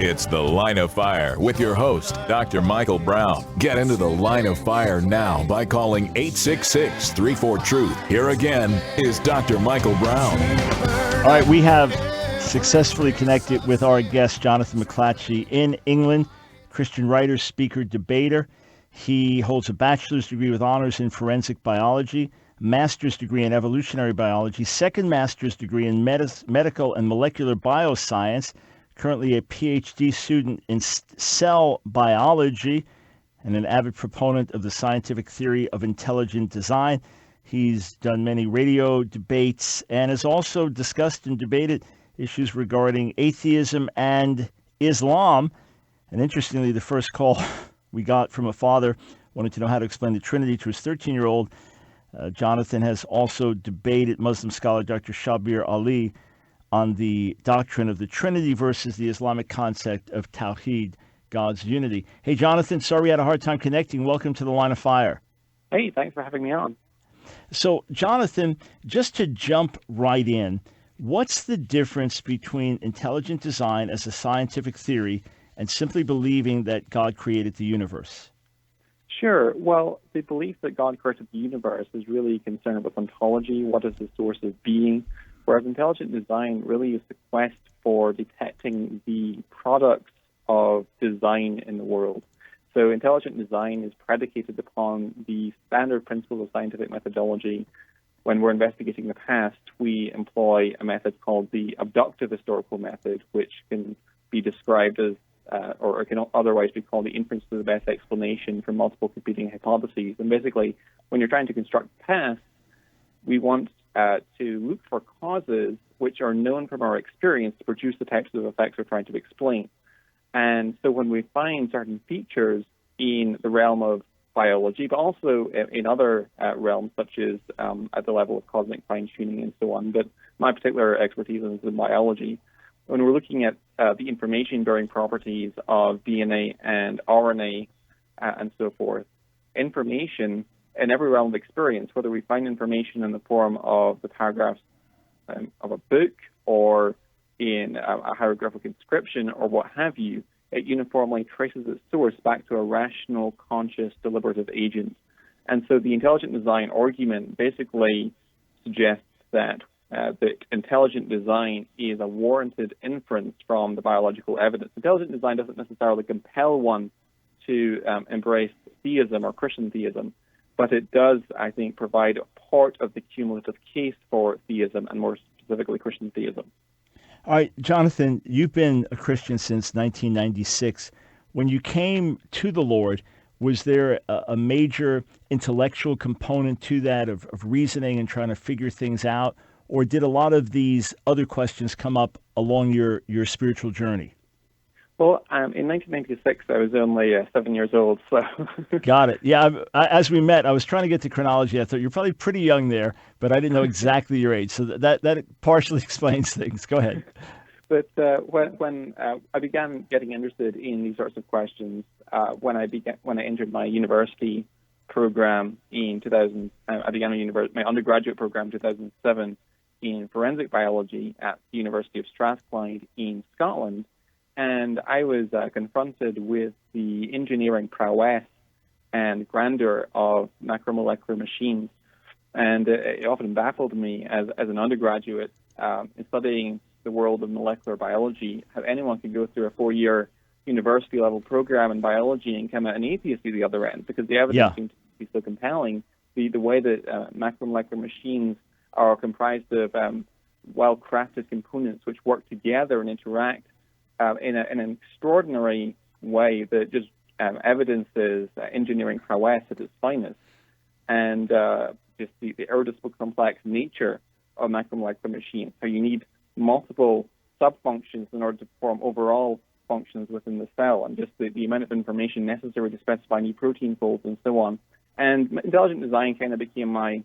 It's The Line of Fire with your host, Dr. Michael Brown. Get into the Line of Fire now by calling 866-34-TRUTH. Here again is Dr. Michael Brown. All right, we have successfully connected with our guest, Jonathan McLatchie, in England, Christian writer, speaker, debater. He holds a bachelor's degree with honors in forensic biology, master's degree in evolutionary biology, second master's degree in medical and molecular bioscience, currently a PhD student in cell biology, and an avid proponent of the scientific theory of intelligent design. He's done many radio debates and has also discussed and debated issues regarding atheism and Islam. And interestingly, the first call we got from a father wanted to know how to explain the Trinity to his 13-year-old. Jonathan has also debated Muslim scholar Dr. Shabir Ali on the doctrine of the Trinity versus the Islamic concept of Tawheed, God's unity. Hey, Jonathan, sorry we had a hard time connecting. Welcome to the Line of Fire. Hey, thanks for having me on. So, Jonathan, just to jump right in, what's the difference between intelligent design as a scientific theory and simply believing that God created the universe? Sure. Well, the belief that God created the universe is really concerned with ontology, what is the source of being, whereas intelligent design really is the quest for detecting the products of design in the world. So intelligent design is predicated upon the standard principles of scientific methodology. When we're investigating the past, we employ a method called the abductive historical method, which can be described as or can otherwise be called the inference to the best explanation for multiple competing hypotheses. And basically, when you're trying to construct the past, we want to look for causes which are known from our experience to produce the types of effects we're trying to explain. And so when we find certain features in the realm of biology, but also in other realms, such as at the level of cosmic fine-tuning and so on, but my particular expertise is in biology. When we're looking at the information-bearing properties of DNA and RNA and so forth, information in every realm of experience, whether we find information in the form of the paragraphs of a book or in a hieroglyphic inscription or what have you, it uniformly traces its source back to a rational, conscious, deliberative agent. And so the intelligent design argument basically suggests that intelligent design is a warranted inference from the biological evidence. Intelligent design doesn't necessarily compel one to embrace theism or Christian theism, but it does, I think, provide a part of the cumulative case for theism, and more specifically Christian theism. All right, Jonathan, you've been a Christian since 1996. When you came to the Lord, was there a major intellectual component to that of reasoning and trying to figure things out? Or did a lot of these other questions come up along your spiritual journey? Well, in 1996, I was only 7 years old, so... Got it. Yeah, as we met, I was trying to get to chronology. I thought you're probably pretty young there, but I didn't know exactly your age. So that partially explains things. Go ahead. But when I began getting interested in these sorts of questions, when I entered my university program in 2000, I began my undergraduate program in 2007 in forensic biology at the University of Strathclyde in Scotland. And I was confronted with the engineering prowess and grandeur of macromolecular machines. And it often baffled me as an undergraduate in studying the world of molecular biology, how anyone could go through a 4-year university-level program in biology and come out an atheist at the other end, because the evidence seemed to be so compelling. The way that macromolecular machines are comprised of well-crafted components which work together and interact in an extraordinary way that just evidences engineering prowess at its finest, and just the irreducible complex nature of macromolecular machines, how you need multiple sub-functions in order to perform overall functions within the cell, and just the amount of information necessary to specify new protein folds and so on. And intelligent design kind of became my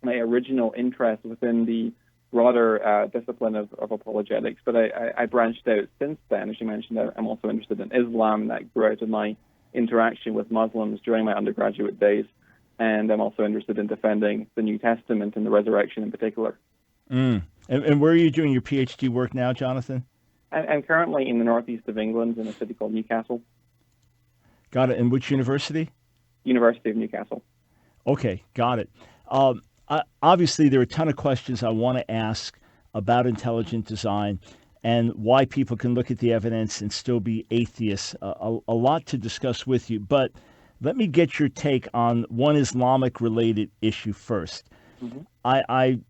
original interest within the broader discipline of apologetics, but I branched out since then. As you mentioned, I'm also interested in Islam. That grew out of my interaction with Muslims during my undergraduate days, and I'm also interested in defending the New Testament and the resurrection in particular. And where are you doing your PhD work now, Jonathan? And currently in the northeast of England in a city called Newcastle. Got it. And which university? University of Newcastle. Okay, got it. Obviously, there are a ton of questions I want to ask about intelligent design and why people can look at the evidence and still be atheists. A lot to discuss with you, but let me get your take on one Islamic-related issue first. Mm-hmm. I've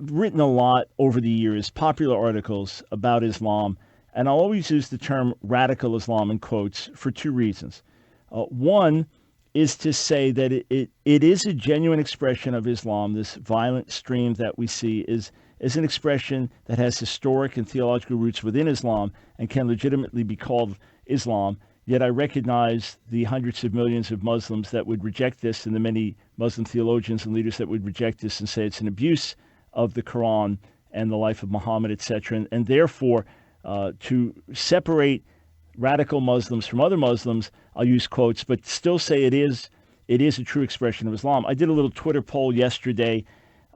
written a lot over the years, popular articles about Islam, and I'll always use the term radical Islam in quotes for two reasons. One is to say that it is a genuine expression of Islam. This violent stream that we see is an expression that has historic and theological roots within Islam and can legitimately be called Islam. Yet I recognize the hundreds of millions of Muslims that would reject this and the many Muslim theologians and leaders that would reject this and say it's an abuse of the Qur'an and the life of Muhammad, etc. And therefore, to separate radical Muslims from other Muslims, I'll use quotes, but still say it is a true expression of Islam. I did a little Twitter poll yesterday.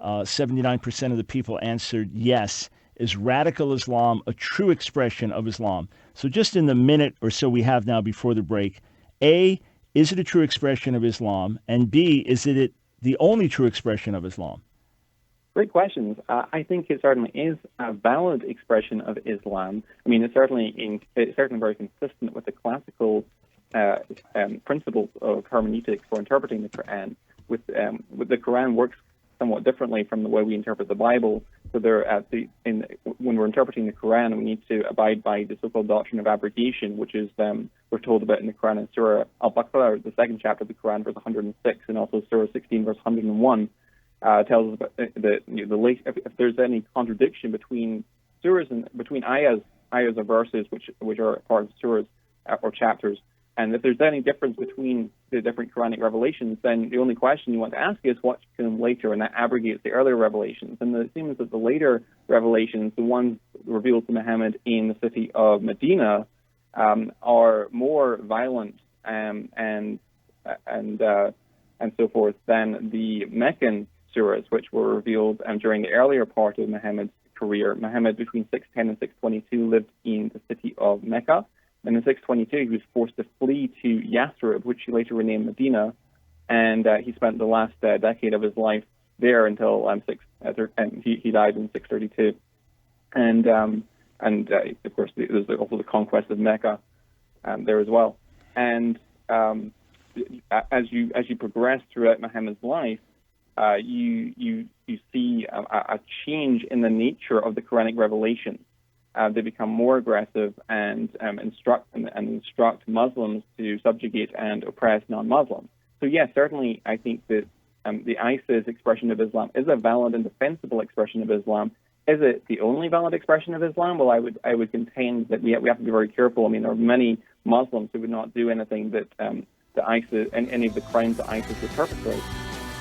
79% of the people answered yes. Is radical Islam a true expression of Islam? So just in the minute or so we have now before the break, A, is it a true expression of Islam? And B, is it the only true expression of Islam? Great questions. I think it certainly is a valid expression of Islam. I mean, it's certainly very consistent with the classical principles of hermeneutics for interpreting the Qur'an. With the Qur'an works somewhat differently from the way we interpret the Bible. So when we're interpreting the Qur'an, we need to abide by the so-called doctrine of abrogation, which is we're told about in the Qur'an in Surah Al-Baqarah, the second chapter of the Qur'an, verse 106, and also Surah 16, verse 101. Tells us about if there's any contradiction between surahs and between ayahs or verses which are part of surahs or chapters, and if there's any difference between the different Quranic revelations, then the only question you want to ask is what came later, and that abrogates the earlier revelations. And it seems that the later revelations, the ones revealed to Muhammad in the city of Medina, are more violent and so forth than the Meccan surahs, which were revealed during the earlier part of Muhammad's career. Muhammad, between 610 and 622, lived in the city of Mecca. And in 622, he was forced to flee to Yathrib, which he later renamed Medina, and he spent the last decade of his life there until he died in 632. And of course, there's also the conquest of Mecca there as well. And as you progress throughout Muhammad's life, you see a change in the nature of the Quranic revelation. They become more aggressive and instruct Muslims to subjugate and oppress non-Muslims. So yes, certainly I think that the ISIS expression of Islam is a valid and defensible expression of Islam. Is it the only valid expression of Islam? Well, I would contend that we have to be very careful. I mean, there are many Muslims who would not do anything that the ISIS and any of the crimes that ISIS would perpetrate.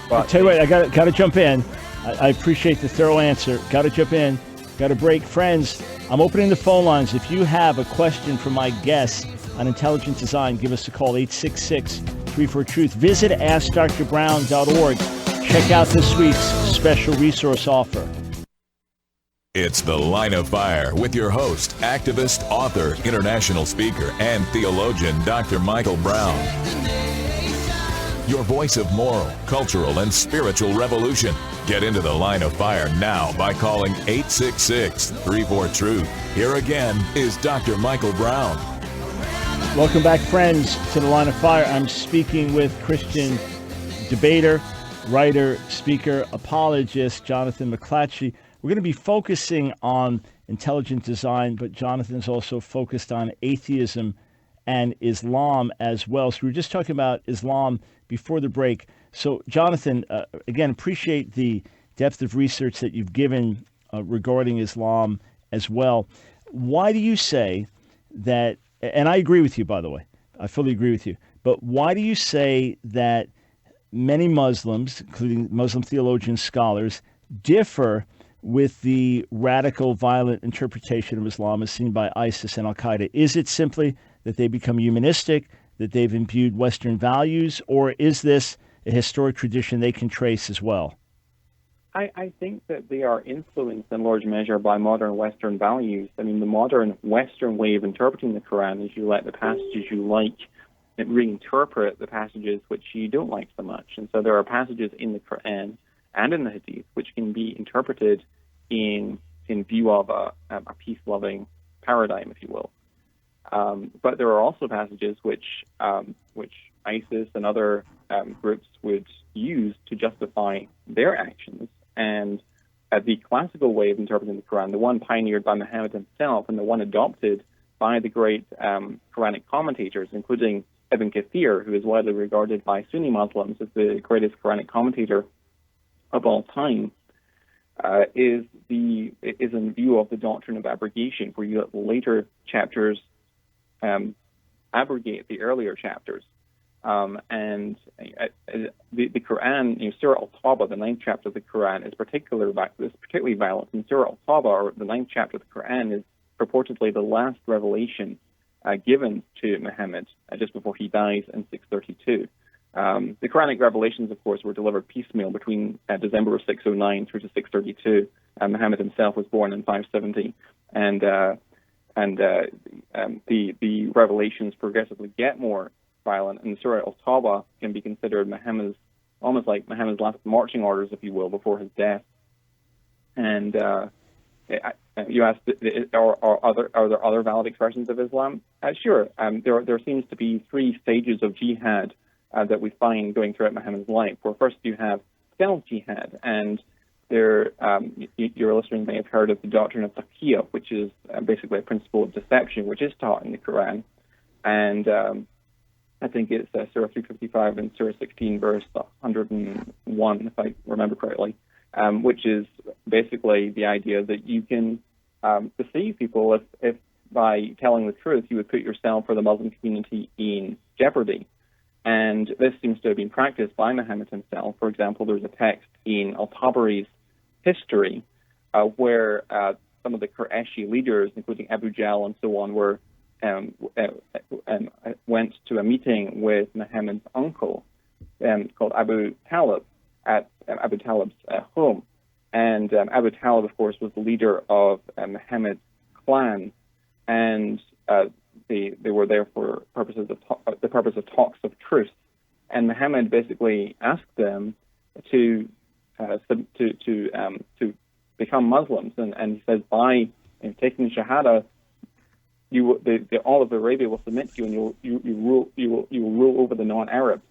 But I'll tell you what, I got to jump in. I appreciate the thorough answer. Got to jump in. Got to break. Friends, I'm opening the phone lines. If you have a question for my guests on intelligent design, give us a call, 866-34-TRUTH. Visit AskDrBrown.org. Check out this week's special resource offer. It's The Line of Fire with your host, activist, author, international speaker, and theologian, Dr. Michael Brown. Your voice of moral, cultural, and spiritual revolution. Get into the Line of Fire now by calling 866-34-TRUTH. Here again is Dr. Michael Brown. Welcome back, friends, to the Line of Fire. I'm speaking with Christian debater, writer, speaker, apologist, Jonathan McLatchie. We're going to be focusing on intelligent design, but Jonathan's also focused on atheism and Islam as well. So we were just talking about Islam before the break. So, Jonathan, again, appreciate the depth of research that you've given regarding Islam as well. Why do you say that, and I agree with you, by the way, I fully agree with you, but why do you say that many Muslims, including Muslim theologians, scholars, differ with the radical, violent interpretation of Islam as seen by ISIS and Al-Qaeda? Is it simply that they become humanistic, that they've imbued Western values, or is this a historic tradition they can trace as well? I think that they are influenced in large measure by modern Western values. I mean, the modern Western way of interpreting the Quran is you let the passages you like reinterpret the passages which you don't like so much. And so there are passages in the Quran and in the Hadith which can be interpreted in view of a peace-loving paradigm, if you will. But there are also passages which ISIS and other groups would use to justify their actions. And the classical way of interpreting the Quran, the one pioneered by Muhammad himself and the one adopted by the great Quranic commentators, including Ibn Kathir, who is widely regarded by Sunni Muslims as the greatest Quranic commentator of all time, is in view of the doctrine of abrogation, where you let later chapters abrogate the earlier chapters. And the Quran, Surah Al-Tawbah, the 9th chapter of the Quran, is particularly violent. And Surah Al-Tawbah, or the 9th chapter of the Quran, is purportedly the last revelation given to Muhammad just before he dies in 632. The Quranic revelations, of course, were delivered piecemeal between December of 609 through to 632. Muhammad himself was born in 570, and the revelations progressively get more violent. And Surah Al-Tawbah can be considered almost like Muhammad's last marching orders, if you will, before his death. And you asked, are there other valid expressions of Islam? Sure. There seems to be 3 stages of jihad that we find going throughout Muhammad's life. Where first you have stealth jihad, and your listeners may have heard of the doctrine of taqiyya, which is basically a principle of deception, which is taught in the Quran. And I think it's Surah 355 and Surah 16, verse 101, if I remember correctly, which is basically the idea that you can deceive people if by telling the truth you would put yourself or the Muslim community in jeopardy. And this seems to have been practiced by Muhammad himself. For example, there's a text in Al-Tabari's history where some of the Qurayshi leaders, including Abu Jahl and so on, went to a meeting with Muhammad's uncle called Abu Talib at Abu Talib's home. And Abu Talib, of course, was the leader of Muhammad's clan, and they were there for the purpose of talks of truce. And Muhammad basically asked them to become Muslims, and he says, by taking Shahada, all of Arabia will submit to you, and you will rule over the non-Arabs.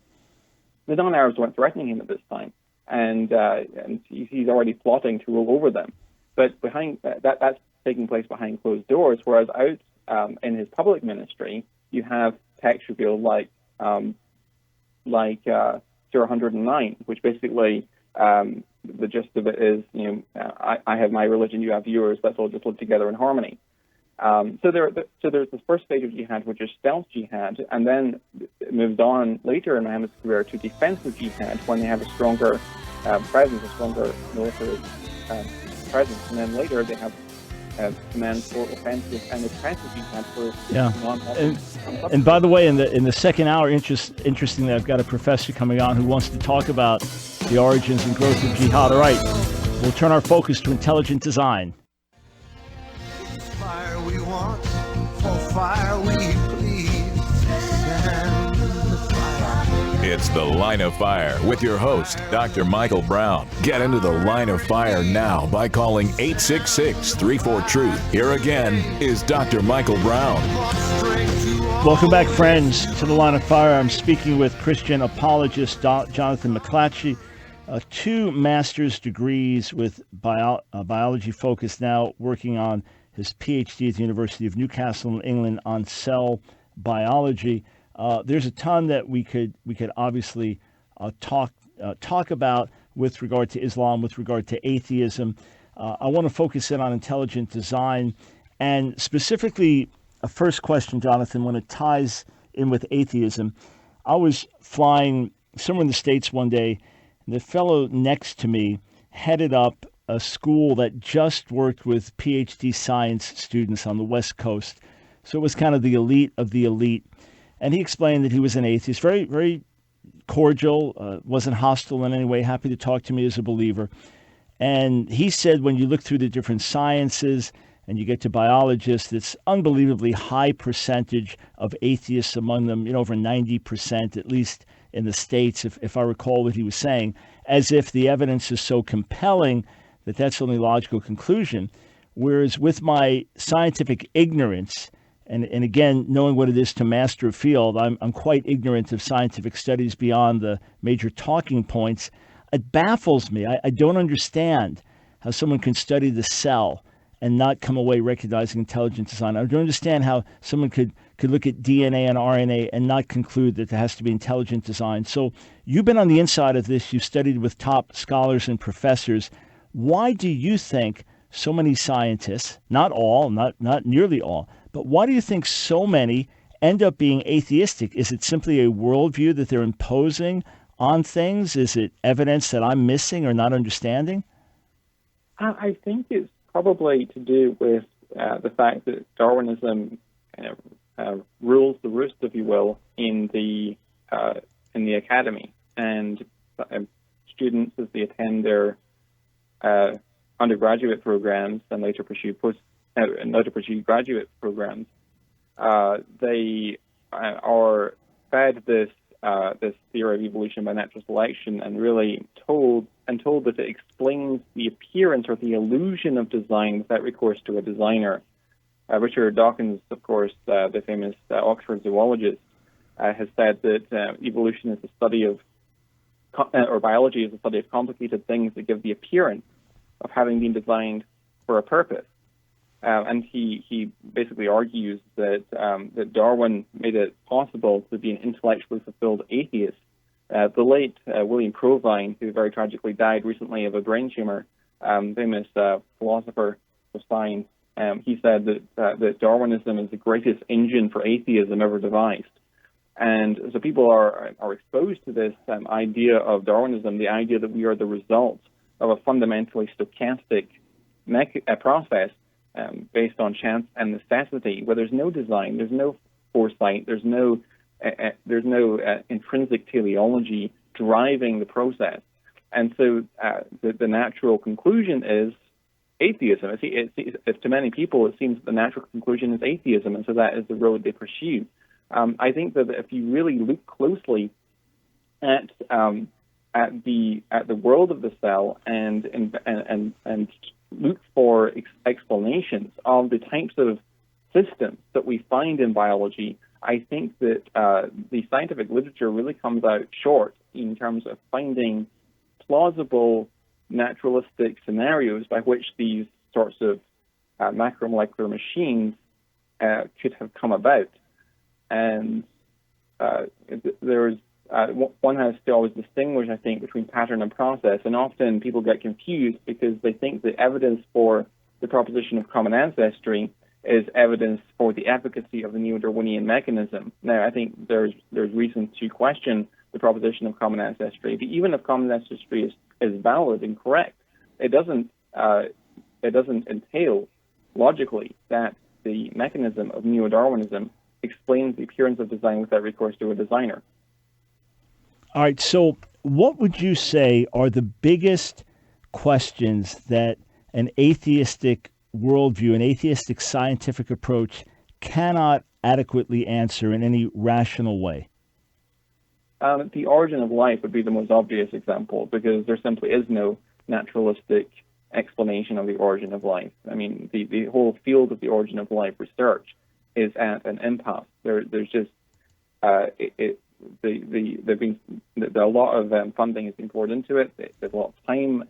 The non-Arabs weren't threatening him at this time, and he's already plotting to rule over them. But behind that's taking place behind closed doors. Whereas out in his public ministry, you have text revealed like Surah 109, which basically the gist of it is, I have my religion, you have yours. Let's all just live together in harmony. So there's this first stage of jihad, which is stealth jihad, and then it moves on later in Muhammad's career to defensive jihad when they have a stronger presence, a stronger military presence, and then later they have commands for offensive and defensive jihad for non-Muslims. And by the way, in the second hour, interestingly, I've got a professor coming on who wants to talk about the origins and growth of jihad. All right, we'll turn our focus to intelligent design. Fire we want, for fire we bleed. Stand in the fire. It's The Line of Fire with your host, Dr. Michael Brown. Get into the line of fire now by calling 866-34-TRUTH. Here again is Dr. Michael Brown. Welcome back, friends, to The Line of Fire. I'm speaking with Christian apologist Jonathan McLatchie. 2 master's degrees with biology focus, now working on his PhD at the University of Newcastle in England on cell biology. There's a ton that we could obviously talk about with regard to Islam, with regard to atheism. I want to focus in on intelligent design, and specifically a first question, Jonathan, when it ties in with atheism. I was flying somewhere in the States one day, and the fellow next to me headed up a school that just worked with PhD science students on the West Coast. So it was kind of the elite of the elite. And he explained that he was an atheist, very, very cordial, wasn't hostile in any way, happy to talk to me as a believer. And he said when you look through the different sciences and you get to biologists, it's unbelievably high percentage of atheists among them, over 90%, at least in the States, if I recall what he was saying, as if the evidence is so compelling that that's the only logical conclusion. Whereas with my scientific ignorance, and again, knowing what it is to master a field, I'm quite ignorant of scientific studies beyond the major talking points. It baffles me. I don't understand how someone can study the cell and not come away recognizing intelligent design. I don't understand how someone could look at DNA and RNA and not conclude that there has to be intelligent design. So you've been on the inside of this. You've studied with top scholars and professors. Why do you think so many scientists, not all, not nearly all, but why do you think so many end up being atheistic? Is it simply a worldview that they're imposing on things? Is it evidence that I'm missing or not understanding? I think it's probably to do with the fact that Darwinism rules the roost, if you will, in the academy, and students, as they attend their undergraduate programs and later pursue graduate programs, they are fed this theory of evolution by natural selection and really told that it explains the appearance or the illusion of design without recourse to a designer. Richard Dawkins, of course, the famous Oxford zoologist, has said that evolution is the study of, or biology is the study of complicated things that give the appearance of having been designed for a purpose. And he basically argues that Darwin made it possible to be an intellectually fulfilled atheist. The late William Provine, who very tragically died recently of a brain tumor, famous philosopher of science, he said that Darwinism is the greatest engine for atheism ever devised. And so people are exposed to this idea of Darwinism, the idea that we are the result of a fundamentally stochastic process based on chance and necessity, where there's no design, there's no foresight, there's no intrinsic teleology driving the process. And so the natural conclusion is atheism. To many people, it seems that the natural conclusion is atheism, and so that is the road they pursue. I think that if you really look closely at the world of the cell and look for explanations of the types of systems that we find in biology, I think that the scientific literature really comes out short in terms of finding plausible naturalistic scenarios by which these sorts of macromolecular machines could have come about. And there's one has to always distinguish, I think, between pattern and process, and often people get confused because they think the evidence for the proposition of common ancestry is evidence for the efficacy of the neo-Darwinian mechanism. Now, I think there's reason to question the proposition of common ancestry, but even if common ancestry is valid and correct, it doesn't entail logically that the mechanism of neo-Darwinism explains the appearance of design without recourse to a designer. All right, so what would you say are the biggest questions that an atheistic worldview, an atheistic scientific approach cannot adequately answer in any rational way? The origin of life would be the most obvious example, because there simply is no naturalistic explanation of the origin of life. I mean, the whole field of the origin of life research is at an impasse. There's just a lot of funding has been poured into it. There's a lot of time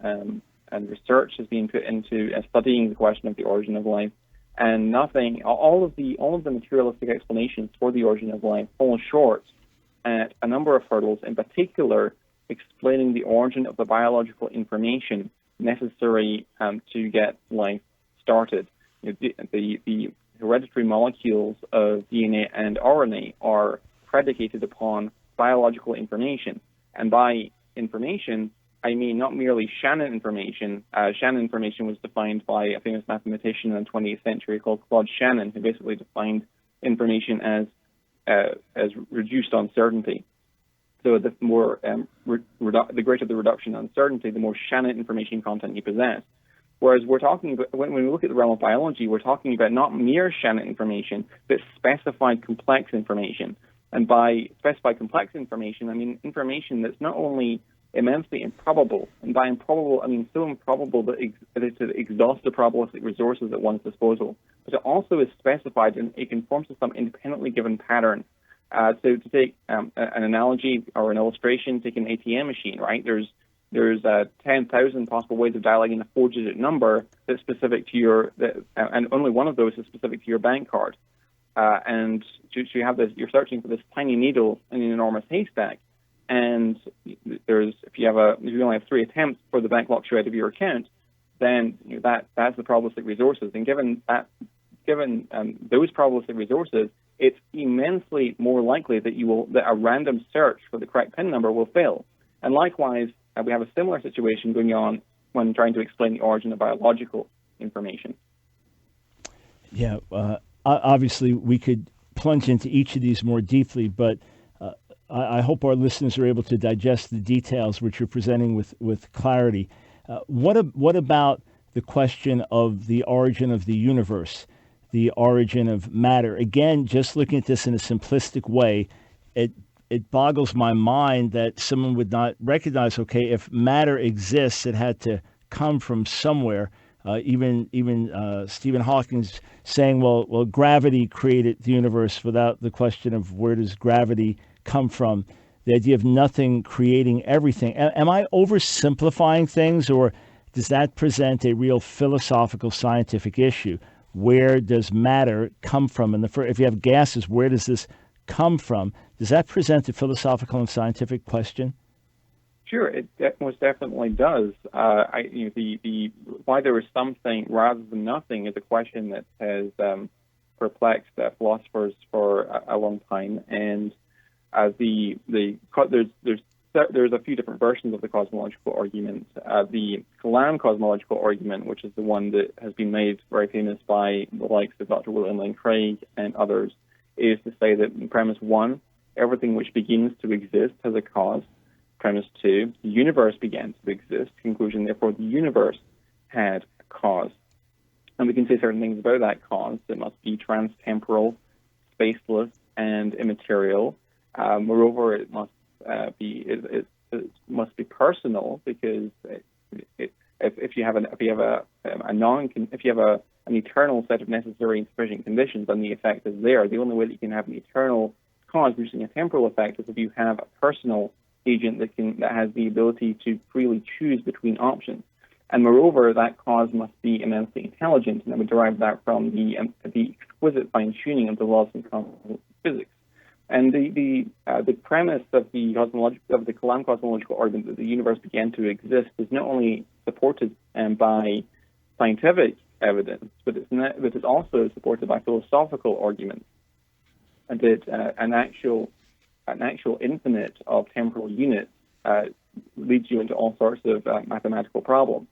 and research has been put into studying the question of the origin of life, and all of the materialistic explanations for the origin of life fall short at a number of hurdles, in particular explaining the origin of the biological information necessary to get life started. The hereditary molecules of DNA and RNA are predicated upon biological information. And by information, I mean not merely Shannon information. Shannon information was defined by a famous mathematician in the 20th century called Claude Shannon, who basically defined information as reduced uncertainty. So the more the greater the reduction in uncertainty, the more Shannon information content you possess. Whereas we're talking about, when we look at the realm of biology, we're talking about not mere Shannon information, but specified complex information. And by specified complex information, I mean information that's not only immensely improbable, and by improbable, I mean so improbable that it exhausts the probabilistic resources at one's disposal, but it also is specified and it conforms to some independently given pattern. So to take an analogy or an illustration, take an ATM machine, right? There's 10,000 possible ways of dialing in a 4-digit number that's specific to your, and only one of those is specific to your bank card. And so you have this, you're searching for this tiny needle in an enormous haystack. And if you only have 3 attempts for the bank locks you out of your account, then that's the probabilistic resources. And given those probabilistic resources, it's immensely more likely that a random search for the correct PIN number will fail. And likewise, we have a similar situation going on when trying to explain the origin of biological information. Yeah, obviously we could plunge into each of these more deeply, but I hope our listeners are able to digest the details which you're presenting with clarity. What about the question of the origin of the universe, the origin of matter? Again, just looking at this in a simplistic way, it boggles my mind that someone would not recognize, okay, if matter exists, it had to come from somewhere. Even Stephen Hawking's saying, well, gravity created the universe, without the question of where does gravity come from. The idea of nothing creating everything. Am I oversimplifying things, or does that present a real philosophical, scientific issue? Where does matter come from? And if you have gases, where does this come from? Does that present a philosophical and scientific question? Sure, it most definitely does. The why there is something rather than nothing is a question that has perplexed philosophers for a long time, and there's a few different versions of the cosmological argument. The Kalam cosmological argument, which is the one that has been made very famous by the likes of Dr. William Lane Craig and others, is to say that in premise 1, everything which begins to exist has a cause. Premise 2, the universe began to exist. Conclusion, therefore, the universe had a cause. And we can say certain things about that cause. It must be trans-temporal, spaceless, and immaterial. Moreover, it must be personal, because if you have an eternal set of necessary and sufficient conditions, then the effect is there. The only way that you can have an eternal cause producing a temporal effect is if you have a personal agent that has the ability to freely choose between options. And moreover, that cause must be immensely intelligent, and we derive that from the exquisite fine-tuning of the laws of physics. And the premise of the Kalam cosmological argument that the universe began to exist is not only supported by scientific evidence, but it's also supported by philosophical arguments, and that an actual infinite of temporal units leads you into all sorts of mathematical problems.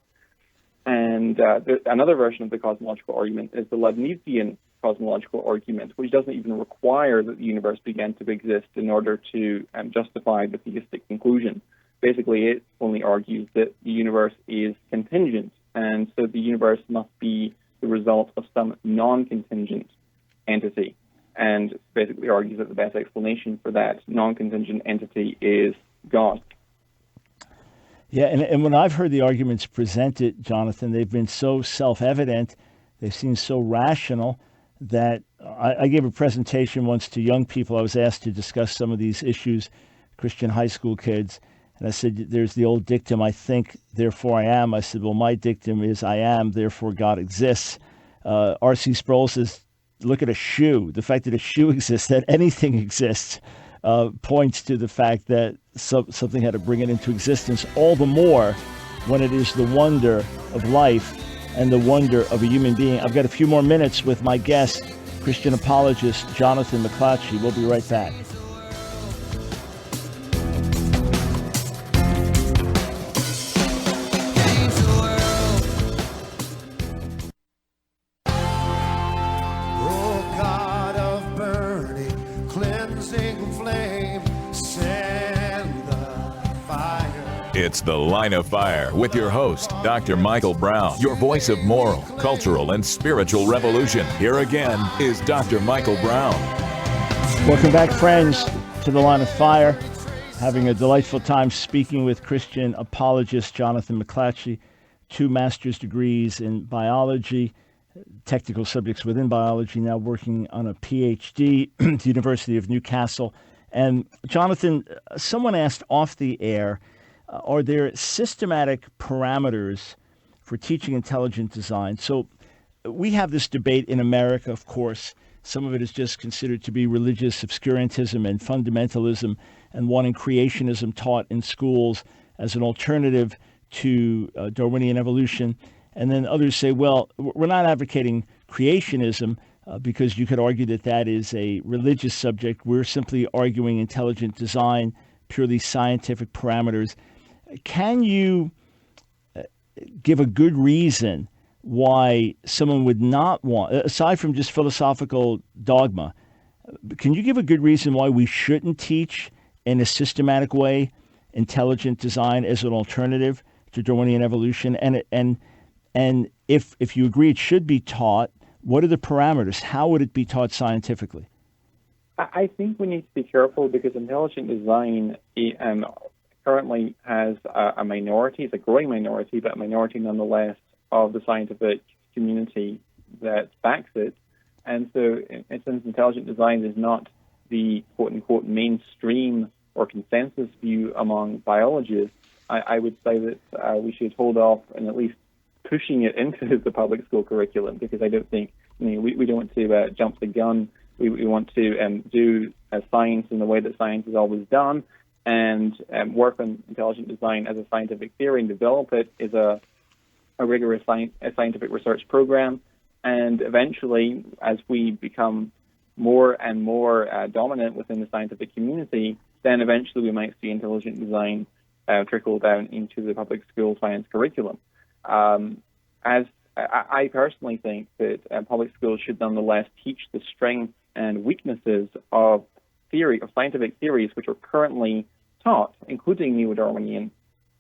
And another version of the cosmological argument is the Leibnizian cosmological argument, which doesn't even require that the universe began to exist in order to justify the theistic conclusion. Basically, it only argues that the universe is contingent, and so the universe must be the result of some non-contingent entity. And basically argues that the best explanation for that non-contingent entity is God. Yeah, and when I've heard the arguments presented, Jonathan, they've been so self-evident, they seem so rational, that I gave a presentation once to young people. I was asked to discuss some of these issues, Christian high school kids, and I said, there's the old dictum, I think, therefore I am. I said, well, my dictum is I am, therefore God exists. R.C. Sproul says, look at a shoe. The fact that a shoe exists, that anything exists, points to the fact that something had to bring it into existence, all the more when it is the wonder of life and the wonder of a human being. I've got a few more minutes with my guest, Christian apologist Jonathan McLatchie. We'll be right back. Oh, God of burning, cleansing flame, send It's The Line of Fire with your host, Dr. Michael Brown, your voice of moral, cultural, and spiritual revolution. Here again is Dr. Michael Brown. Welcome back, friends, to The Line of Fire. Having a delightful time speaking with Christian apologist Jonathan McLatchie, 2 master's degrees in biology, technical subjects within biology, now working on a PhD at the University of Newcastle. And Jonathan, someone asked off the air, are there systematic parameters for teaching intelligent design? So we have this debate in America, of course. Some of it is just considered to be religious obscurantism and fundamentalism and wanting creationism taught in schools as an alternative to Darwinian evolution. And then others say, well, we're not advocating creationism because you could argue that that is a religious subject. We're simply arguing intelligent design, purely scientific parameters. Can you give a good reason why someone would not want, aside from just philosophical dogma, can you give a good reason why we shouldn't teach in a systematic way intelligent design as an alternative to Darwinian evolution? And if you agree it should be taught, what are the parameters? How would it be taught scientifically? I think we need to be careful because intelligent design currently has a minority, it's a growing minority, but a minority nonetheless of the scientific community that backs it. And so, since intelligent design is not the quote-unquote mainstream or consensus view among biologists, I would say that we should hold off and at least pushing it into the public school curriculum, because I don't think, we don't want to jump the gun. We want to do science in the way that science is always done, and work on intelligent design as a scientific theory and develop it as a rigorous scientific research program. And eventually, as we become more and more dominant within the scientific community, then eventually we might see intelligent design trickle down into the public school science curriculum. As I personally think that public schools should nonetheless teach the strengths and weaknesses of scientific theories which are currently taught, including neo-Darwinian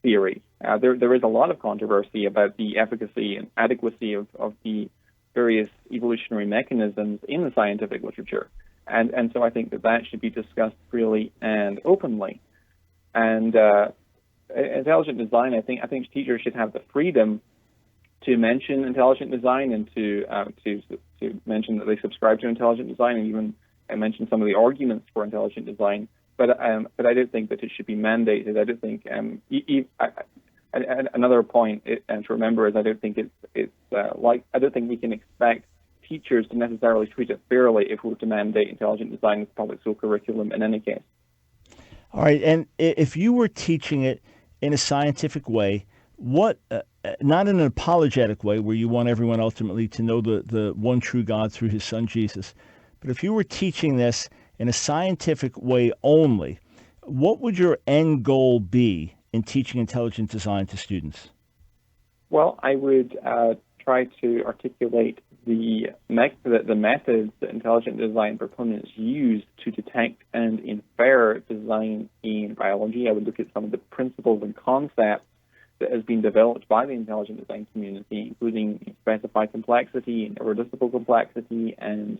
theory. There is a lot of controversy about the efficacy and adequacy of the various evolutionary mechanisms in the scientific literature. And so I think that should be discussed freely and openly. And intelligent design, I think teachers should have the freedom to mention intelligent design and to mention that they subscribe to intelligent design, and even mention some of the arguments for intelligent design. But I don't think that it should be mandated. I don't think another point to remember is I don't think I don't think we can expect teachers to necessarily treat it fairly if we were to mandate intelligent design as a public school curriculum in any case. All right, and if you were teaching it in a scientific way, what, not in an apologetic way where you want everyone ultimately to know the one true God through his son Jesus, but if you were teaching this in a scientific way only, what would your end goal be in teaching intelligent design to students? Well, I would try to articulate the methods that intelligent design proponents use to detect and infer design in biology. I would look at some of the principles and concepts that has been developed by the intelligent design community, including specified complexity and irreducible complexity, and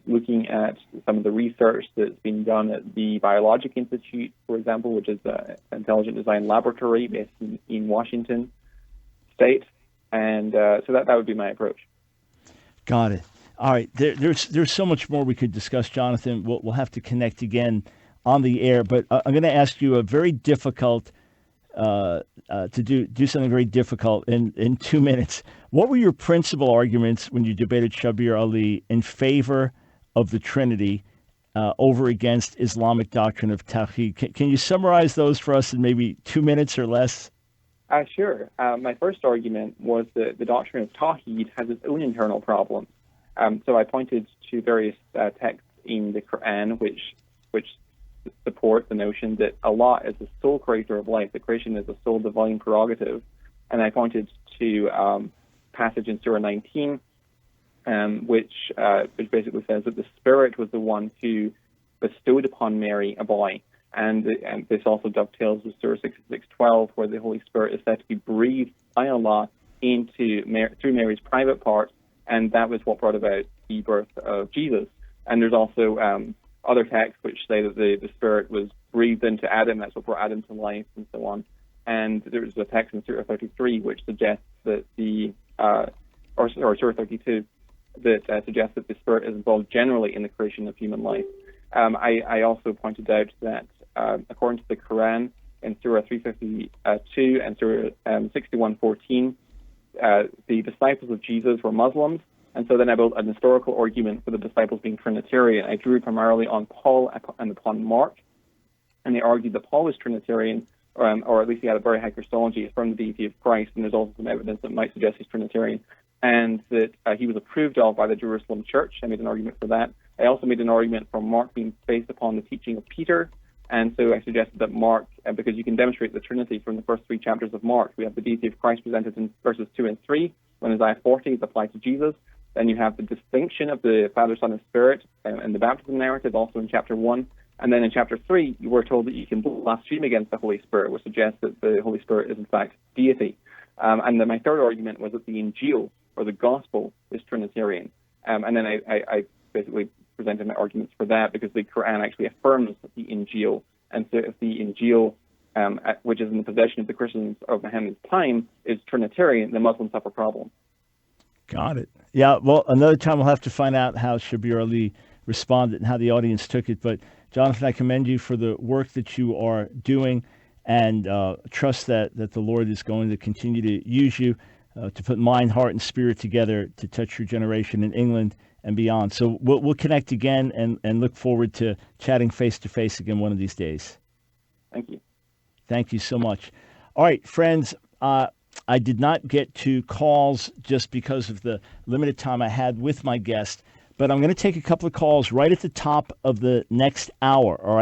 looking at some of the research that's been done at the Biologic Institute, for example, which is an intelligent design laboratory based in Washington State. And so that would be my approach. Got it. All right. There's so much more we could discuss, Jonathan. We'll have to connect again on the air, but I'm going to ask you a very difficult to do something very difficult in 2 minutes. What were your principal arguments when you debated Shabir Ali in favor of the Trinity over against Islamic doctrine of Tawhid? Can you summarize those for us in maybe 2 minutes or less? Sure. My first argument was that the doctrine of Tawhid has its own internal problems. So I pointed to various texts in the Qur'an which support the notion that Allah is the sole creator of life, that creation is a sole divine prerogative. And I pointed to passage in Surah 19, which basically says that the Spirit was the one who bestowed upon Mary a boy. And this also dovetails with Surah 66:12, where the Holy Spirit is said to be breathed by Allah through Mary's private parts, and that was what brought about the birth of Jesus. And there's also other texts which say that the Spirit was breathed into Adam, that's what brought Adam to life, and so on. And there's a text in Surah 33 which suggests that or Surah 32, that suggests that the Spirit is involved generally in the creation of human life. I also pointed out that according to the Qur'an, in Surah 352 and Surah 61:14, the disciples of Jesus were Muslims, and so then I built an historical argument for the disciples being Trinitarian. I drew primarily on Paul and upon Mark, and they argued that Paul was Trinitarian, or at least he had a very high Christology from the deity of Christ, and there's also some evidence that might suggest he's Trinitarian, and that he was approved of by the Jerusalem church. I made an argument for that. I also made an argument for Mark being based upon the teaching of Peter, and so I suggested that Mark, because you can demonstrate the Trinity from the first 3 chapters of Mark. We have the deity of Christ presented in verses 2 and 3, when Isaiah 40 is applied to Jesus. Then you have the distinction of the Father, Son, and Spirit in the baptism narrative, also in chapter 1. And then in chapter 3, you were told that you can blaspheme against the Holy Spirit, which suggests that the Holy Spirit is in fact deity. And then my third argument was that the Injil, or the Gospel, is Trinitarian. And then I basically presented my arguments for that, because the Qur'an actually affirms the Injil. And so if the Injil, which is in the possession of the Christians of Muhammad's time, is Trinitarian, the Muslims have a problem. Got it. Yeah, well, another time we'll have to find out how Shabir Ali responded and how the audience took it. But Jonathan, I commend you for the work that you are doing, and trust that the Lord is going to continue to use you to put mind, heart, and spirit together to touch your generation in England and beyond. So we'll connect again and look forward to chatting face-to-face again one of these days. Thank you. Thank you so much. All right, friends, I did not get to calls just because of the limited time I had with my guest, but I'm going to take a couple of calls right at the top of the next hour, all right?